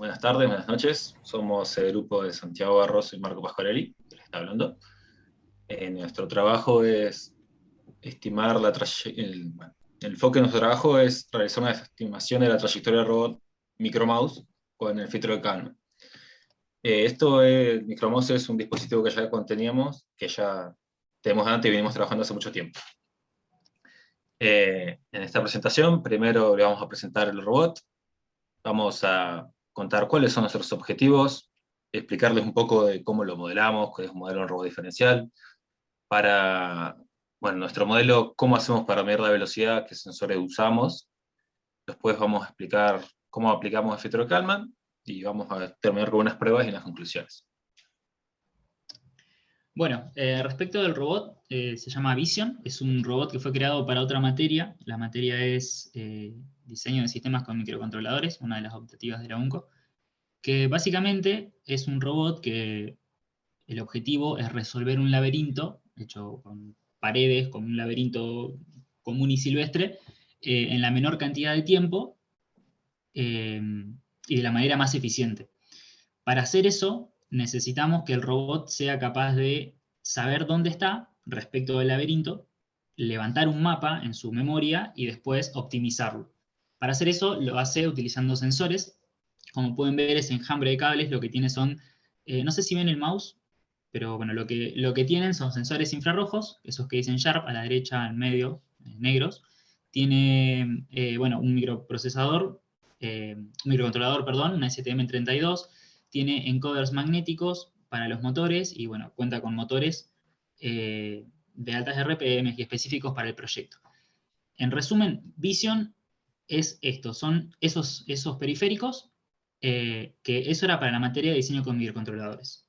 Buenas tardes, buenas noches. Somos el grupo de Santiago Barroso y Marco Pasquarelli, que les está hablando. Nuestro trabajo es estimar el enfoque de nuestro trabajo es realizar una estimación de la trayectoria del robot Micromouse con el filtro de Kalman. Micromouse es un dispositivo que ya teníamos, que ya tenemos antes y venimos trabajando hace mucho tiempo. En esta presentación, primero le vamos a presentar el robot, vamos a contar cuáles son nuestros objetivos, explicarles un poco de cómo lo modelamos, cuál es un modelo de un robot diferencial, nuestro modelo, cómo hacemos para medir la velocidad, qué sensores usamos. Después vamos a explicar cómo aplicamos el filtro de Kalman y vamos a terminar con unas pruebas y unas conclusiones. Bueno, respecto del robot, se llama Vision, es un robot que fue creado para otra materia. La materia es diseño de sistemas con microcontroladores, una de las optativas de la UNCO, que básicamente es un robot que el objetivo es resolver un laberinto hecho con paredes, con un laberinto común y silvestre, en la menor cantidad de tiempo y de la manera más eficiente. Para hacer eso, necesitamos que el robot sea capaz de saber dónde está respecto del laberinto, levantar un mapa en su memoria y después optimizarlo. Para hacer eso lo hace utilizando sensores. Como pueden ver, ese enjambre de cables lo que tiene son, no sé si ven el mouse, pero bueno, lo que tienen son sensores infrarrojos, esos que dicen Sharp a la derecha, en medio, negros. Tiene, un microprocesador, un microcontrolador, perdón, una STM32. Tiene encoders magnéticos para los motores y bueno, cuenta con motores de altas RPM y específicos para el proyecto. En resumen, Vision es esto, son esos periféricos que eso era para la materia de diseño con microcontroladores.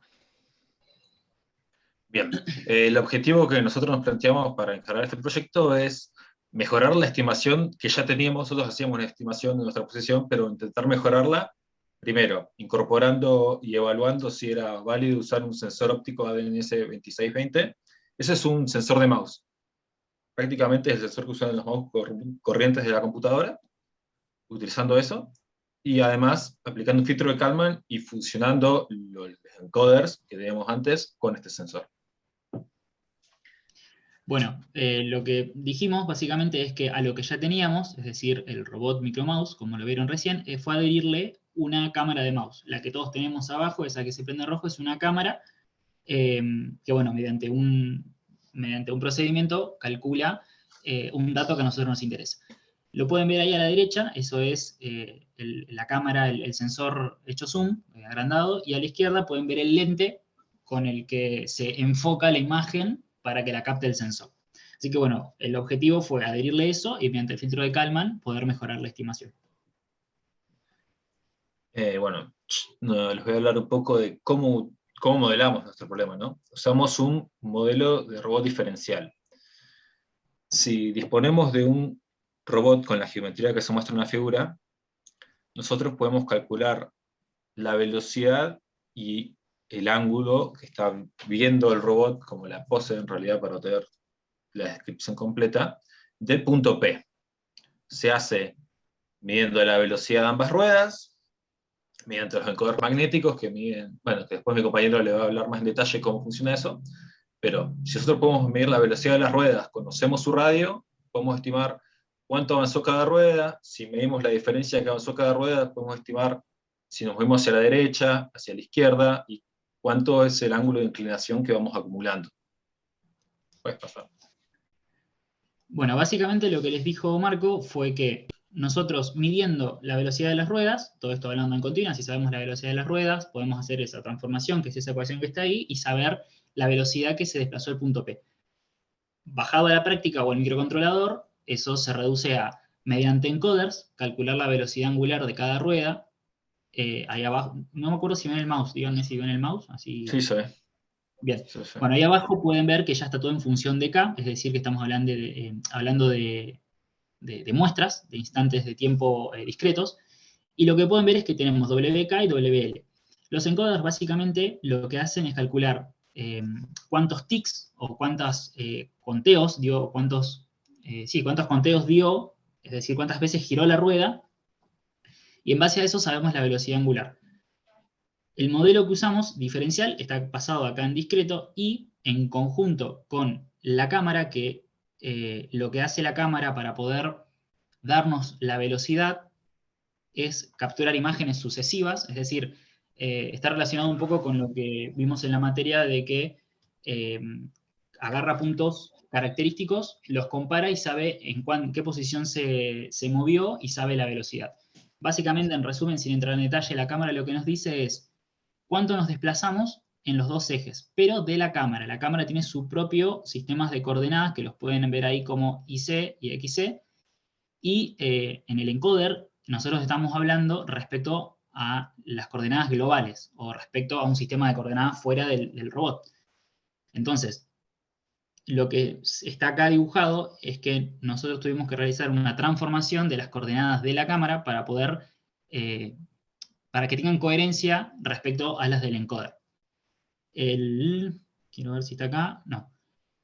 Bien, el objetivo que nosotros nos planteamos para encarar este proyecto es mejorar la estimación que ya teníamos. Nosotros hacíamos una estimación de nuestra posición, pero intentar mejorarla, primero, incorporando y evaluando si era válido usar un sensor óptico ADNS 2620. Ese es un sensor de mouse. Prácticamente es el sensor que usan los mouse corrientes de la computadora, utilizando eso, y además aplicando un filtro de Kalman y fusionando los encoders que teníamos antes con este sensor. Bueno, lo que dijimos básicamente es que a lo que ya teníamos, es decir, el robot Micromouse, como lo vieron recién, fue adherirle una cámara de mouse. La que todos tenemos abajo, esa que se prende rojo, es una cámara que, bueno, mediante un procedimiento calcula un dato que a nosotros nos interesa. Lo pueden ver ahí a la derecha, eso es la cámara, el sensor hecho zoom, agrandado, y a la izquierda pueden ver el lente con el que se enfoca la imagen para que la capte el sensor. Así que bueno, el objetivo fue adherirle eso y mediante el filtro de Kalman poder mejorar la estimación. Les voy a hablar un poco de cómo modelamos nuestro problema, ¿no? Usamos un modelo de robot diferencial. Si disponemos de un robot con la geometría que se muestra en la figura, nosotros podemos calcular la velocidad y el ángulo que está viendo el robot, como la pose en realidad para obtener la descripción completa, del punto P. Se hace midiendo la velocidad de ambas ruedas, mediante los encoders magnéticos que miden, que después mi compañero le va a hablar más en detalle cómo funciona eso, pero si nosotros podemos medir la velocidad de las ruedas, conocemos su radio, podemos estimar cuánto avanzó cada rueda. Si medimos la diferencia que avanzó cada rueda, podemos estimar si nos movemos hacia la derecha, hacia la izquierda, y cuánto es el ángulo de inclinación que vamos acumulando. Puedes pasar. Bueno, básicamente lo que les dijo Marco fue que nosotros midiendo la velocidad de las ruedas, todo esto hablando en continua, si sabemos la velocidad de las ruedas, podemos hacer esa transformación, que es esa ecuación que está ahí, y saber la velocidad que se desplazó el punto P. Bajado a la práctica o al microcontrolador, eso se reduce a, mediante encoders, calcular la velocidad angular de cada rueda. Ahí abajo, no me acuerdo si ven el mouse, díganme si ven el mouse, así. Sí, se ve. Bien. Sí, sí. Bueno, ahí abajo pueden ver que ya está todo en función de K, es decir, que estamos hablando de muestras, de instantes de tiempo discretos, y lo que pueden ver es que tenemos WK y WL. Los encoders básicamente lo que hacen es calcular cuántos ticks o cuántos conteos dio, cuántos conteos dio, es decir, cuántas veces giró la rueda, y en base a eso sabemos la velocidad angular. El modelo que usamos, diferencial, está pasado acá en discreto y en conjunto con la cámara, que lo que hace la cámara para poder darnos la velocidad es capturar imágenes sucesivas, es decir, está relacionado un poco con lo que vimos en la materia de que agarra puntos característicos, los compara y sabe en qué posición se movió y sabe la velocidad. Básicamente, en resumen, sin entrar en detalle, la cámara lo que nos dice es cuánto nos desplazamos en los dos ejes, pero de la cámara. La cámara tiene su propio sistema de coordenadas, que los pueden ver ahí como IC y XC, y en el encoder nosotros estamos hablando respecto a las coordenadas globales, o respecto a un sistema de coordenadas fuera del robot. Entonces, lo que está acá dibujado es que nosotros tuvimos que realizar una transformación de las coordenadas de la cámara para poder, para que tengan coherencia respecto a las del encoder. Quiero ver si está acá, no.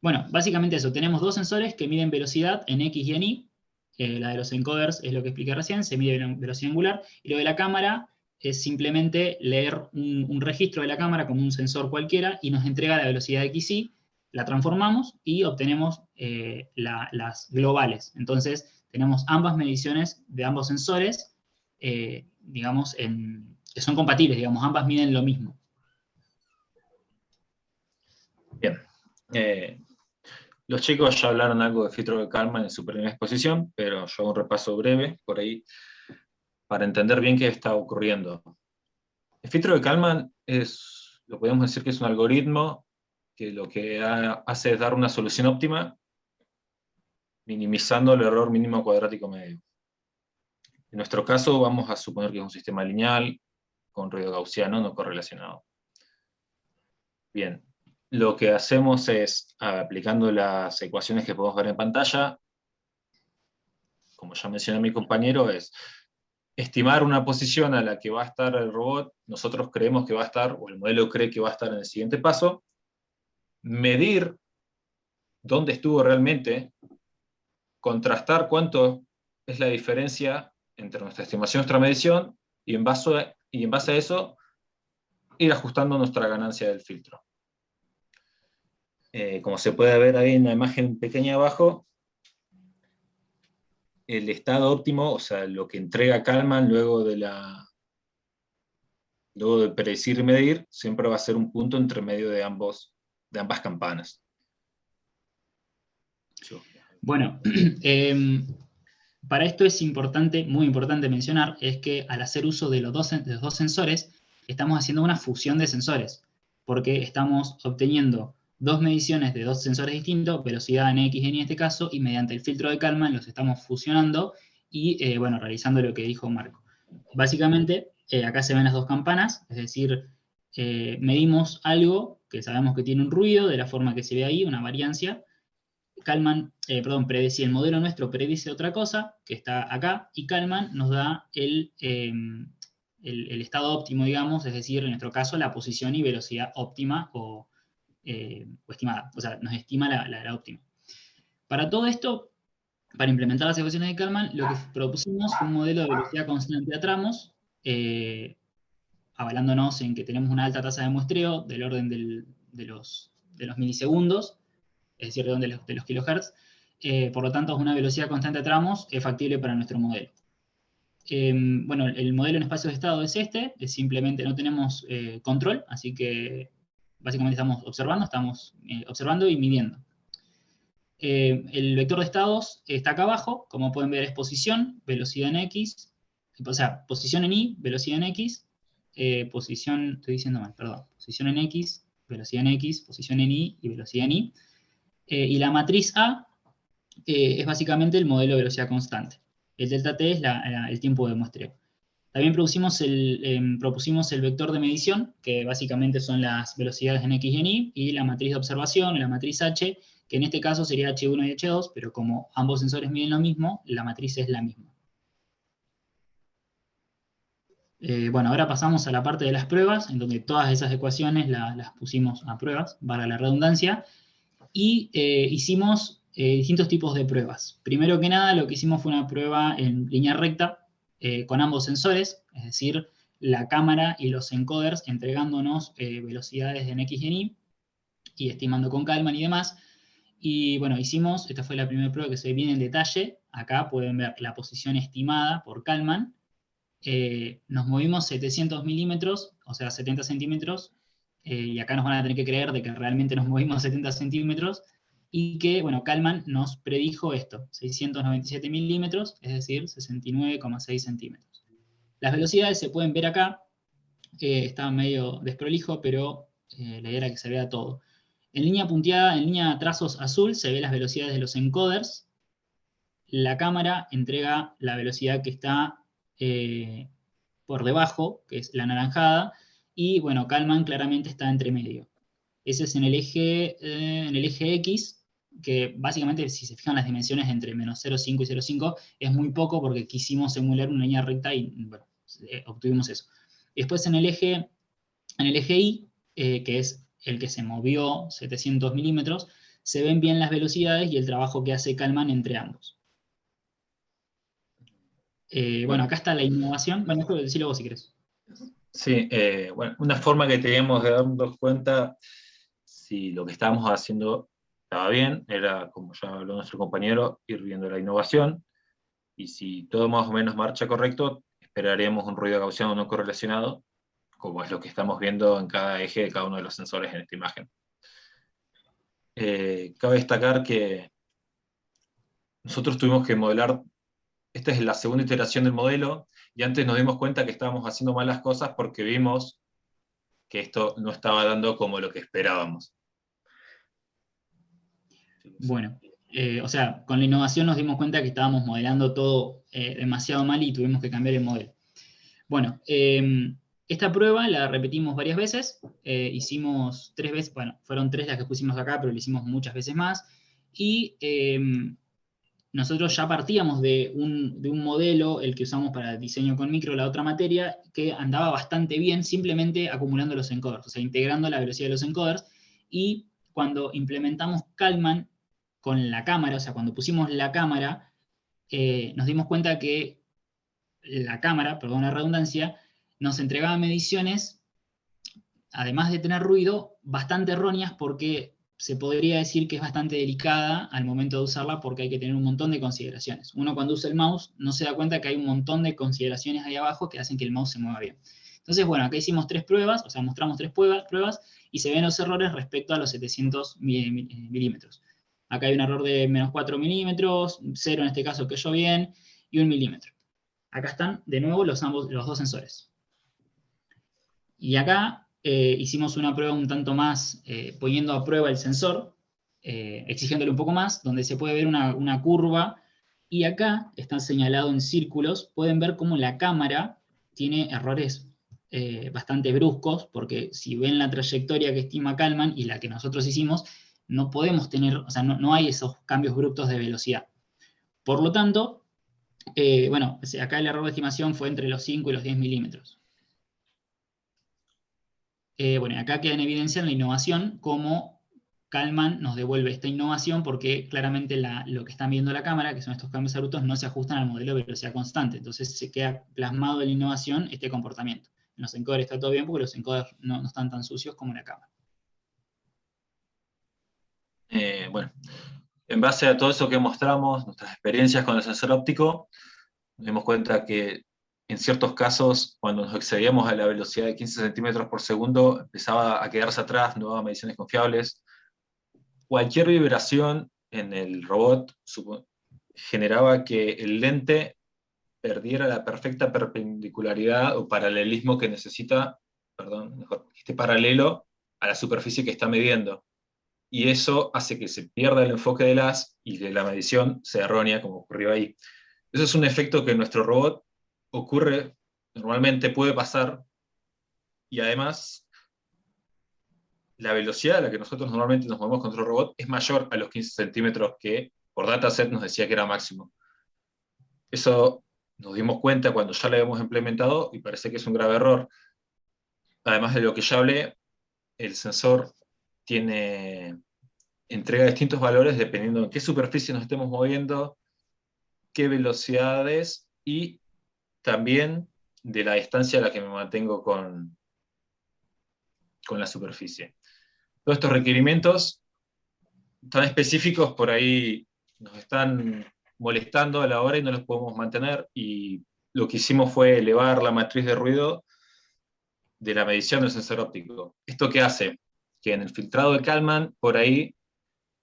Bueno, básicamente eso, tenemos dos sensores que miden velocidad en X y en Y. La de los encoders es lo que expliqué recién, se mide en velocidad angular, y lo de la cámara es simplemente leer un registro de la cámara como un sensor cualquiera y nos entrega la velocidad XY, la transformamos y obtenemos las globales. Entonces tenemos ambas mediciones de ambos sensores, digamos, que son compatibles, digamos, ambas miden lo mismo. Bien. Los chicos ya hablaron algo de filtro de Kalman en su primera exposición, pero yo hago un repaso breve por ahí para entender bien qué está ocurriendo. El filtro de Kalman lo podemos decir que es un algoritmo que lo que hace es dar una solución óptima, minimizando el error mínimo cuadrático medio. En nuestro caso vamos a suponer que es un sistema lineal con ruido gaussiano no correlacionado. Bien, lo que hacemos es, aplicando las ecuaciones que podemos ver en pantalla, como ya mencionó mi compañero, es estimar una posición a la que va a estar el robot, nosotros creemos que va a estar, o el modelo cree que va a estar en el siguiente paso, medir dónde estuvo realmente, contrastar cuánto es la diferencia entre nuestra estimación y nuestra medición, y en base a eso, ir ajustando nuestra ganancia del filtro. Como se puede ver ahí en la imagen pequeña abajo, el estado óptimo, o sea, lo que entrega Kalman luego de predecir y medir, siempre va a ser un punto entre medio de ambas campanas. Bueno, para esto es importante, muy importante mencionar, es que al hacer uso de los dos sensores, estamos haciendo una fusión de sensores, porque estamos obteniendo dos mediciones de dos sensores distintos, velocidad en X y en Y en este caso, y mediante el filtro de Kalman los estamos fusionando y, bueno, realizando lo que dijo Marco. Básicamente, acá se ven las dos campanas, es decir, medimos algo que sabemos que tiene un ruido, de la forma que se ve ahí, una variancia. Kalman, predice, el modelo nuestro predice otra cosa, que está acá, y Kalman nos da el estado óptimo, digamos, es decir, en nuestro caso, la posición y velocidad óptima o estimada, o sea, nos estima la óptima. Para todo esto, para implementar las ecuaciones de Kalman, lo que propusimos fue un modelo de velocidad constante a tramos, avalándonos en que tenemos una alta tasa de muestreo del orden de los milisegundos, es decir, de los kilohertz. Por lo tanto, una velocidad constante a tramos es factible para nuestro modelo. Bueno, el modelo en espacio de estado es este, es simplemente no tenemos control, así que básicamente estamos observando y midiendo. El vector de estados está acá abajo, como pueden ver es posición, velocidad en X, o sea, posición en Y, velocidad en X, posición, estoy diciendo mal, perdón, posición en X, velocidad en X, posición en Y y velocidad en Y. Y la matriz A es básicamente el modelo de velocidad constante. El delta T es el tiempo de muestreo. También propusimos el vector de medición, que básicamente son las velocidades en X y en Y, y la matriz de observación, la matriz H, que en este caso sería H1 y H2, pero como ambos sensores miden lo mismo, la matriz es la misma. Bueno, ahora pasamos a la parte de las pruebas, en donde todas esas ecuaciones las pusimos a pruebas, para la redundancia, y hicimos distintos tipos de pruebas. Primero que nada, lo que hicimos fue una prueba en línea recta con ambos sensores, es decir, la cámara y los encoders entregándonos velocidades en X y en Y, y estimando con Kalman y demás. Y bueno, esta fue la primera prueba que se ve bien en detalle. Acá pueden ver la posición estimada por Kalman. Nos movimos 700 milímetros, o sea, 70 centímetros, y acá nos van a tener que creer de que realmente nos movimos 70 centímetros, y que, bueno, Kalman nos predijo esto, 697 milímetros, es decir, 69,6 centímetros. Las velocidades se pueden ver acá, está medio desprolijo, pero la idea era que se vea todo. En línea punteada, en línea trazos azul, se ve las velocidades de los encoders. La cámara entrega la velocidad que está por debajo, que es la anaranjada, y bueno, Kalman claramente está entre medio. Ese es en el eje X, que básicamente, si se fijan las dimensiones entre menos 0,5 y 0,5, es muy poco porque quisimos emular una línea recta y bueno, obtuvimos eso. Después en el eje Y, que es el que se movió 700 milímetros, se ven bien las velocidades y el trabajo que hace Kalman entre ambos. Bueno, acá está la innovación. Bueno, esto decilo vos si querés. Sí, bueno, una forma que teníamos de darnos cuenta si lo que estábamos haciendo estaba bien era, como ya habló nuestro compañero, ir viendo la innovación, y si todo más o menos marcha correcto, esperaríamos un ruido gaussiano no correlacionado, como es lo que estamos viendo en cada eje de cada uno de los sensores en esta imagen. Cabe destacar que nosotros tuvimos que modelar, esta es la segunda iteración del modelo, y antes nos dimos cuenta que estábamos haciendo malas cosas porque vimos que esto no estaba dando como lo que esperábamos. Bueno, o sea, con la innovación nos dimos cuenta que estábamos modelando todo demasiado mal y tuvimos que cambiar el modelo. Bueno, esta prueba la repetimos varias veces, hicimos 3 veces, bueno, fueron 3 las que pusimos acá, pero lo hicimos muchas veces más, y nosotros ya partíamos de un modelo, el que usamos para diseño con micro, la otra materia, que andaba bastante bien simplemente acumulando los encoders, o sea, integrando la velocidad de los encoders, y cuando implementamos Kalman con la cámara, o sea, cuando pusimos la cámara, nos dimos cuenta que la cámara, perdón la redundancia, nos entregaba mediciones, además de tener ruido, bastante erróneas porque se podría decir que es bastante delicada al momento de usarla porque hay que tener un montón de consideraciones. Uno cuando usa el mouse no se da cuenta que hay un montón de consideraciones ahí abajo que hacen que el mouse se mueva bien. Entonces, bueno, acá hicimos 3 pruebas, o sea, mostramos 3 pruebas y se ven los errores respecto a los 700 milímetros. Acá hay un error de menos 4 milímetros, 0 en este caso que yo bien, y 1 milímetro. Acá están de nuevo los dos sensores. Y acá hicimos una prueba un tanto más, poniendo a prueba el sensor, exigiéndole un poco más, donde se puede ver una curva, y acá está señalado en círculos, pueden ver cómo la cámara tiene errores bastante bruscos, porque si ven la trayectoria que estima Kalman y la que nosotros hicimos, no podemos tener, o sea, no hay esos cambios bruscos de velocidad. Por lo tanto, bueno, acá el error de estimación fue entre los 5 y los 10 milímetros. Bueno, acá queda en evidencia la innovación, cómo Kalman nos devuelve esta innovación, porque claramente lo que están viendo la cámara, que son estos cambios abruptos, no se ajustan al modelo de velocidad constante. Entonces se queda plasmado en la innovación este comportamiento. En los encoders está todo bien porque los encoders no están tan sucios como en la cámara. Bueno, en base a todo eso que mostramos, nuestras experiencias con el sensor óptico, nos dimos cuenta que en ciertos casos, cuando nos excedíamos a la velocidad de 15 centímetros por segundo, empezaba a quedarse atrás, no daba mediciones confiables. Cualquier vibración en el robot generaba que el lente perdiera la perfecta perpendicularidad o paralelismo que necesita, perdón, mejor, que esté paralelo a la superficie que está midiendo. Y eso hace que se pierda el enfoque del haz y que la medición sea errónea, como ocurrió ahí. Eso es un efecto que en nuestro robot ocurre, normalmente puede pasar, y además la velocidad a la que nosotros normalmente nos movemos con nuestro robot es mayor a los 15 centímetros que por dataset nos decía que era máximo. Eso nos dimos cuenta cuando ya lo habíamos implementado y parece que es un grave error. Además de lo que ya hablé, el sensor entrega distintos valores dependiendo en qué superficie nos estemos moviendo, qué velocidades, y también de la distancia a la que me mantengo con la superficie. Todos estos requerimientos tan específicos por ahí nos están molestando a la hora y no los podemos mantener, y lo que hicimos fue elevar la matriz de ruido de la medición del sensor óptico. ¿Esto qué hace? Que en el filtrado de Kalman, por ahí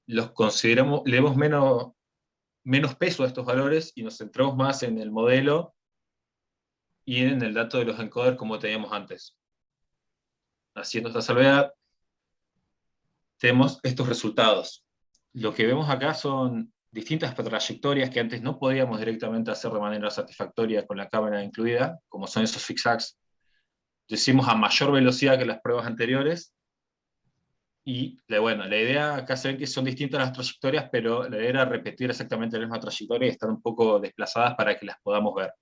los consideramos, le demos menos peso a estos valores y nos centramos más en el modelo y en el dato de los encoders como teníamos antes. Haciendo esta salvedad, tenemos estos resultados. Lo que vemos acá son distintas trayectorias que antes no podíamos directamente hacer de manera satisfactoria con la cámara incluida, como son esos zigzags. Lo hicimos a mayor velocidad que las pruebas anteriores, y bueno, la idea acá se ve que son distintas las trayectorias, pero la idea era repetir exactamente la misma trayectoria y estar un poco desplazadas para que las podamos ver.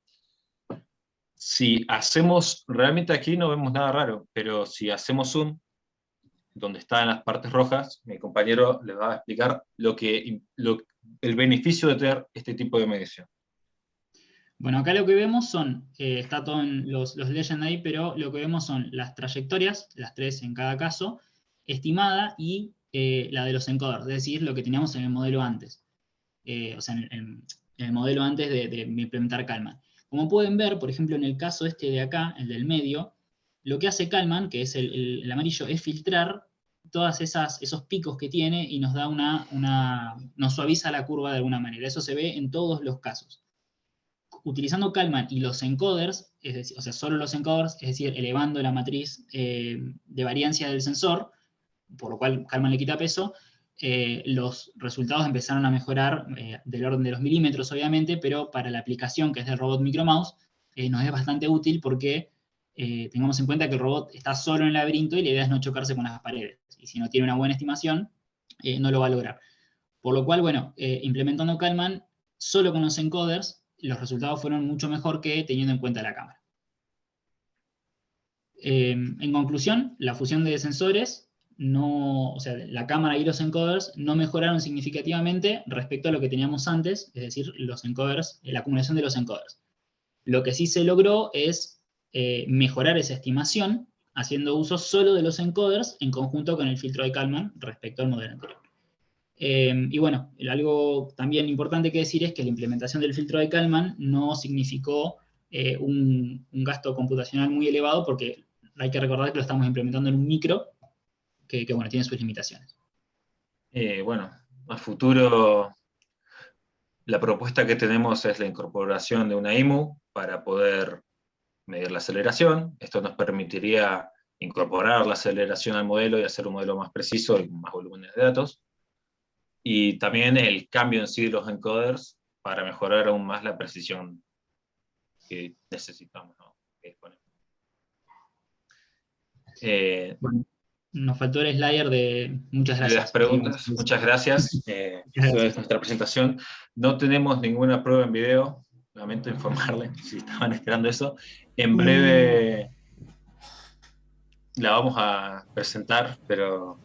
Si hacemos, realmente aquí no vemos nada raro, pero si hacemos zoom, donde están las partes rojas, mi compañero les va a explicar el beneficio de tener este tipo de medición. Bueno, acá lo que vemos son, está todo en los legend ahí, pero lo que vemos son las trayectorias, las 3 en cada caso, estimada, y la de los encoders, es decir, lo que teníamos en el modelo antes. O sea, en el modelo antes de implementar Kalman. Como pueden ver, por ejemplo, en el caso este de acá, el del medio, lo que hace Kalman, que es el amarillo, es filtrar todos esos picos que tiene y nos da nos suaviza la curva de alguna manera. Eso se ve en todos los casos. Utilizando Kalman y los encoders, es decir, o sea, solo los encoders, es decir, elevando la matriz de variancia del sensor, por lo cual Kalman le quita peso, los resultados empezaron a mejorar del orden de los milímetros, obviamente, pero para la aplicación que es del robot Micromouse, nos es bastante útil porque tengamos en cuenta que el robot está solo en el laberinto y la idea es no chocarse con las paredes. Y si no tiene una buena estimación, no lo va a lograr. Por lo cual, bueno, implementando Kalman solo con los encoders, los resultados fueron mucho mejor que teniendo en cuenta la cámara. En conclusión, la fusión de sensores o sea, la cámara y los encoders no mejoraron significativamente respecto a lo que teníamos antes, es decir, los encoders, la acumulación de los encoders. Lo que sí se logró es mejorar esa estimación haciendo uso solo de los encoders en conjunto con el filtro de Kalman respecto al modelo anterior. Y bueno, algo también importante que decir es que la implementación del filtro de Kalman no significó un gasto computacional muy elevado, porque hay que recordar que lo estamos implementando en un micro que bueno, tiene sus limitaciones. Bueno, a futuro la propuesta que tenemos es la incorporación de una IMU para poder medir la aceleración. Esto nos permitiría incorporar la aceleración al modelo y hacer un modelo más preciso y con más volúmenes de datos. Y también el cambio en sí de los encoders para mejorar aún más la precisión que necesitamos, ¿no? Bueno, nos faltó el slider de muchas De las gracias. preguntas, muchas gracias. Esa es nuestra presentación. No tenemos ninguna prueba en video, lamento informarles si estaban esperando eso. En breve la vamos a presentar, pero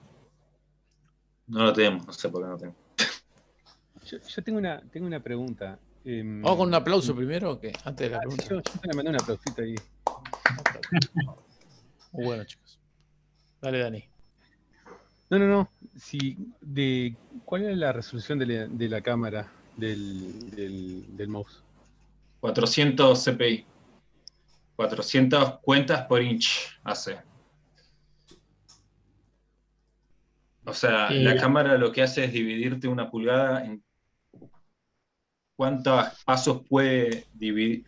no lo tenemos, no sé por qué no tenemos. Yo tengo una pregunta. ¿Vamos con un aplauso primero o qué? Antes de la pregunta. Yo te le mandé un aplausito ahí. Muy bueno, chicos. Dale, Dani. No. ¿Cuál es la resolución de la cámara del mouse? 400 CPI. 400 cuentas por inch hace. O sea, la cámara lo que hace es dividirte una pulgada en cuántos pasos puede dividir.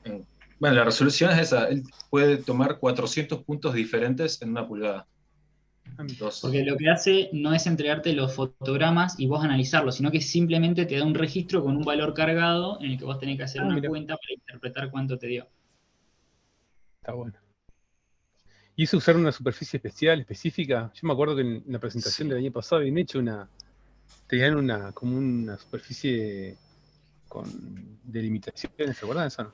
Bueno, la resolución es esa. Él puede tomar 400 puntos diferentes en una pulgada. Entonces, porque lo que hace no es entregarte los fotogramas y vos analizarlos, sino que simplemente te da un registro con un valor cargado en el que vos tenés que hacer una cuenta para interpretar cuánto te dio. Está bueno. ¿Y eso usar una superficie específica? Yo me acuerdo que en la presentación del año pasado habían hecho tenían como una superficie con delimitaciones, ¿se acuerdan de eso?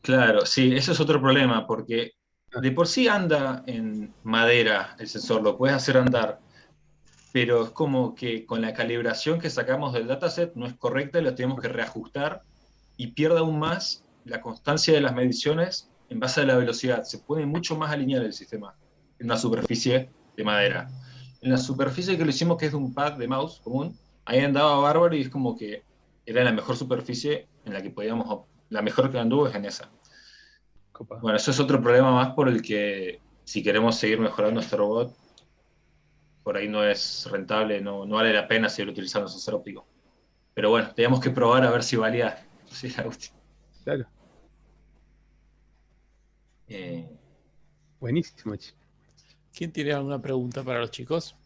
Claro, sí, eso es otro problema, porque de por sí anda en madera el sensor, lo puedes hacer andar, pero es como que con la calibración que sacamos del dataset no es correcta y lo tenemos que reajustar, y pierde aún más la constancia de las mediciones en base a la velocidad. Se puede mucho más alinear el sistema en una superficie de madera. En la superficie que lo hicimos, que es de un pad de mouse común, ahí andaba bárbaro y es como que era la mejor superficie en la que podíamos, la mejor que anduvo es en esa. Copa. Bueno, eso es otro problema más por el que si queremos seguir mejorando este robot, por ahí no es rentable, no vale la pena seguir utilizando sensor óptico. Pero bueno, teníamos que probar a ver si valía, si era útil. Claro. Buenísimo, che. ¿Quién tiene alguna pregunta para los chicos?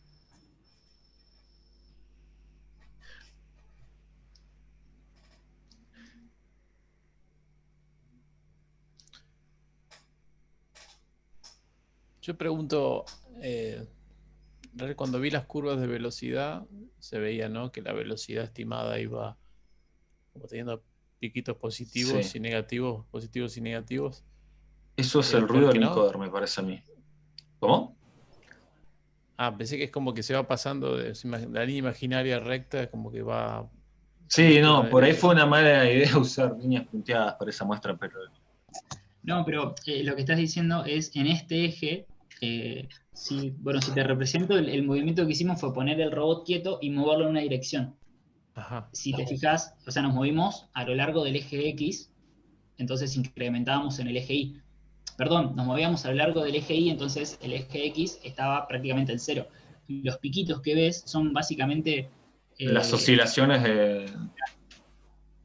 Yo pregunto, cuando vi las curvas de velocidad, se veía, ¿no?, que la velocidad estimada iba como teniendo piquitos positivos Sí. y negativos, positivos y negativos. Eso es el ruido ¿por del qué no? encoder, me parece a mí. ¿Cómo? Pensé que es como que se va pasando de la línea imaginaria recta, como que va... Sí, izquierda no, a por ahí derecha. fue una mala idea usar líneas punteadas para esa muestra, pero No, pero lo que estás diciendo es en este eje, si te represento, el movimiento que hicimos fue poner el robot quieto y moverlo en una dirección. Ajá. Si te fijas, o sea, nos movimos a lo largo del eje X, entonces incrementábamos en el eje Y. Perdón, nos movíamos a lo largo del eje Y, entonces el eje X estaba prácticamente en cero. Los piquitos que ves son básicamente... las eh, oscilaciones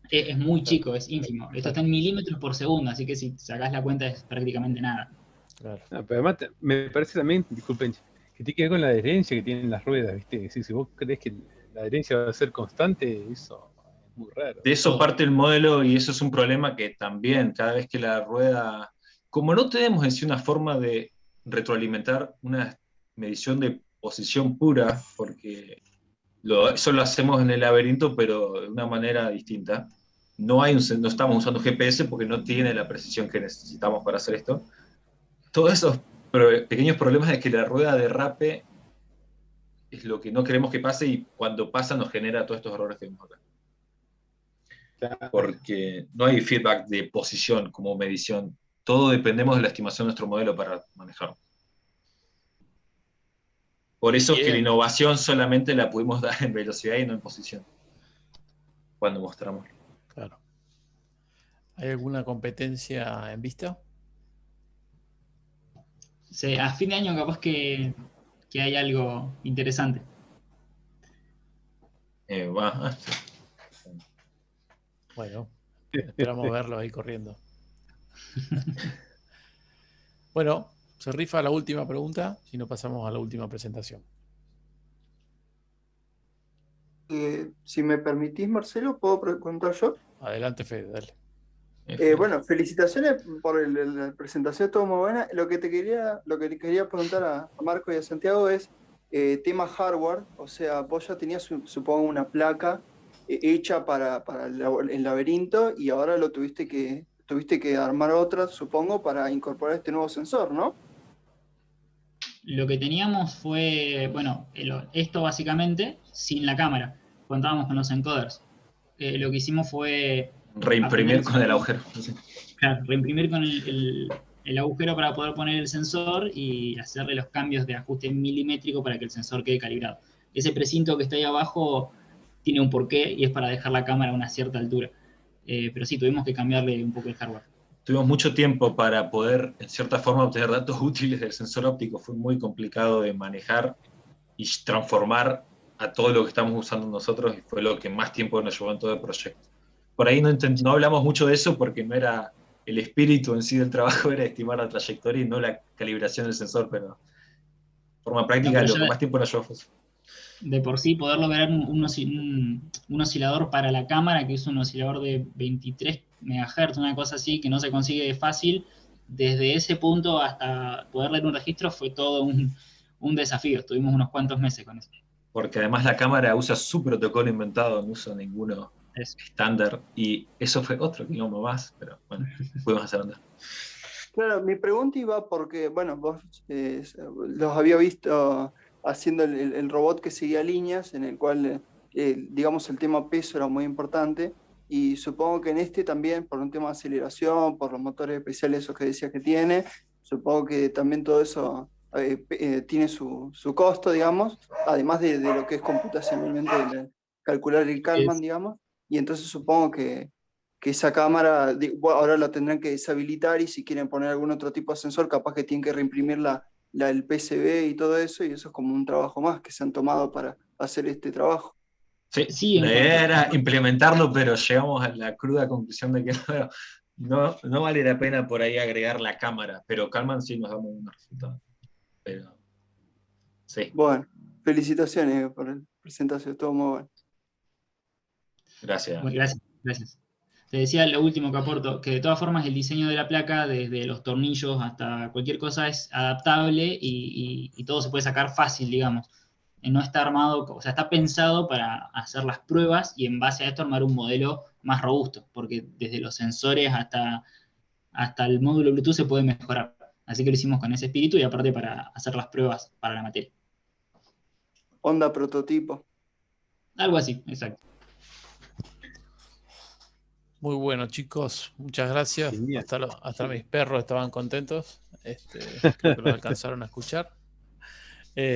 es muy chico, es ínfimo. Esto está en milímetros por segundo, así que si sacás la cuenta es prácticamente nada. Claro. No, pero además me parece también, disculpen, que tiene que ver con la adherencia que tienen las ruedas, ¿viste? Si vos crees que la adherencia va a ser constante, eso es muy raro. de eso Todo. parte el modelo y eso es un problema que también cada vez que la rueda, como no tenemos en sí una forma de retroalimentar una medición de posición pura, porque eso lo hacemos en el laberinto, pero de una manera distinta. No estamos usando GPS porque no tiene la precisión que necesitamos para hacer esto. Todos esos pequeños problemas de que la rueda derrape es lo que no queremos que pase y cuando pasa nos genera todos estos errores que vemos acá. Claro. Porque no hay feedback de posición como medición. Todo dependemos de la estimación de nuestro modelo para manejarlo. Por eso es que la innovación solamente la pudimos dar en velocidad y no en posición. Cuando mostramos. Claro. ¿Hay alguna competencia en vista? Sí, a fin de año capaz que hay algo interesante. Bueno, esperamos verlo ahí corriendo. Bueno, se rifa la última pregunta, si no pasamos a la última presentación. Si me permitís, Marcelo, ¿puedo preguntar yo? Adelante, Fede, dale. Bueno, felicitaciones por la presentación, estuvo muy buena. Lo que te quería preguntar a Marco y a Santiago es tema hardware, o sea, vos ya tenías, supongo, una placa hecha para el laberinto y ahora tuviste que armar otra, supongo, para incorporar este nuevo sensor, ¿no? Lo que teníamos fue, bueno, esto básicamente sin la cámara. Contábamos con los encoders. Lo que hicimos fue... reimprimir con el agujero. Claro, reimprimir con el agujero para poder poner el sensor y hacerle los cambios de ajuste milimétrico para que el sensor quede calibrado. Ese precinto que está ahí abajo tiene un porqué y es para dejar la cámara a una cierta altura. Pero sí, tuvimos que cambiarle un poco el hardware. Tuvimos mucho tiempo para poder, en cierta forma, obtener datos útiles del sensor óptico. Fue muy complicado de manejar y transformar a todo lo que estamos usando nosotros y fue lo que más tiempo nos llevó en todo el proyecto. Por ahí no hablamos mucho de eso porque no era el espíritu en sí del trabajo, era estimar la trayectoria y no la calibración del sensor, pero de forma práctica lo que más tiempo nos llevó fue eso. De por sí, poder lograr un oscilador para la cámara, que es un oscilador de 23 MHz, una cosa así, que no se consigue fácil, desde ese punto hasta poder leer un registro fue todo un desafío. Estuvimos unos cuantos meses con eso. Porque además la cámara usa su protocolo inventado, no usa ninguno estándar, y eso fue otro quilombo más, pero bueno, pudimos hacer andar. Claro, mi pregunta iba porque, bueno, vos los había visto haciendo el robot que seguía líneas, en el cual, digamos, el tema peso era muy importante. y supongo que en este también, por un tema de aceleración, por los motores especiales esos que decía que tiene, supongo que también todo eso tiene su costo, digamos, además de lo que es computacionalmente calcular el Kalman, digamos, y entonces supongo que esa cámara, bueno, ahora la tendrán que deshabilitar y si quieren poner algún otro tipo de sensor, capaz que tienen que reimprimir el PCB y todo eso, y eso es como un trabajo más que se han tomado para hacer este trabajo. Sí, Sí, la idea era implementarlo, pero llegamos a la cruda conclusión de que no vale la pena por ahí agregar la cámara, pero Kalman sí nos da muy buenos resultados. Pero, sí. Bueno, felicitaciones por la presentación, todo muy bueno. Gracias. Bueno, gracias. Te decía lo último que aporto, que de todas formas el diseño de la placa, desde los tornillos hasta cualquier cosa, es adaptable y todo se puede sacar fácil, digamos. No está armado, o sea, está pensado para hacer las pruebas y en base a esto armar un modelo más robusto, porque desde los sensores hasta el módulo Bluetooth se puede mejorar. Así que lo hicimos con ese espíritu y aparte para hacer las pruebas para la materia. Onda prototipo. Algo así, exacto. Muy bueno, chicos. Muchas gracias. Genial. Hasta mis perros estaban contentos. Creo que los alcanzaron a escuchar.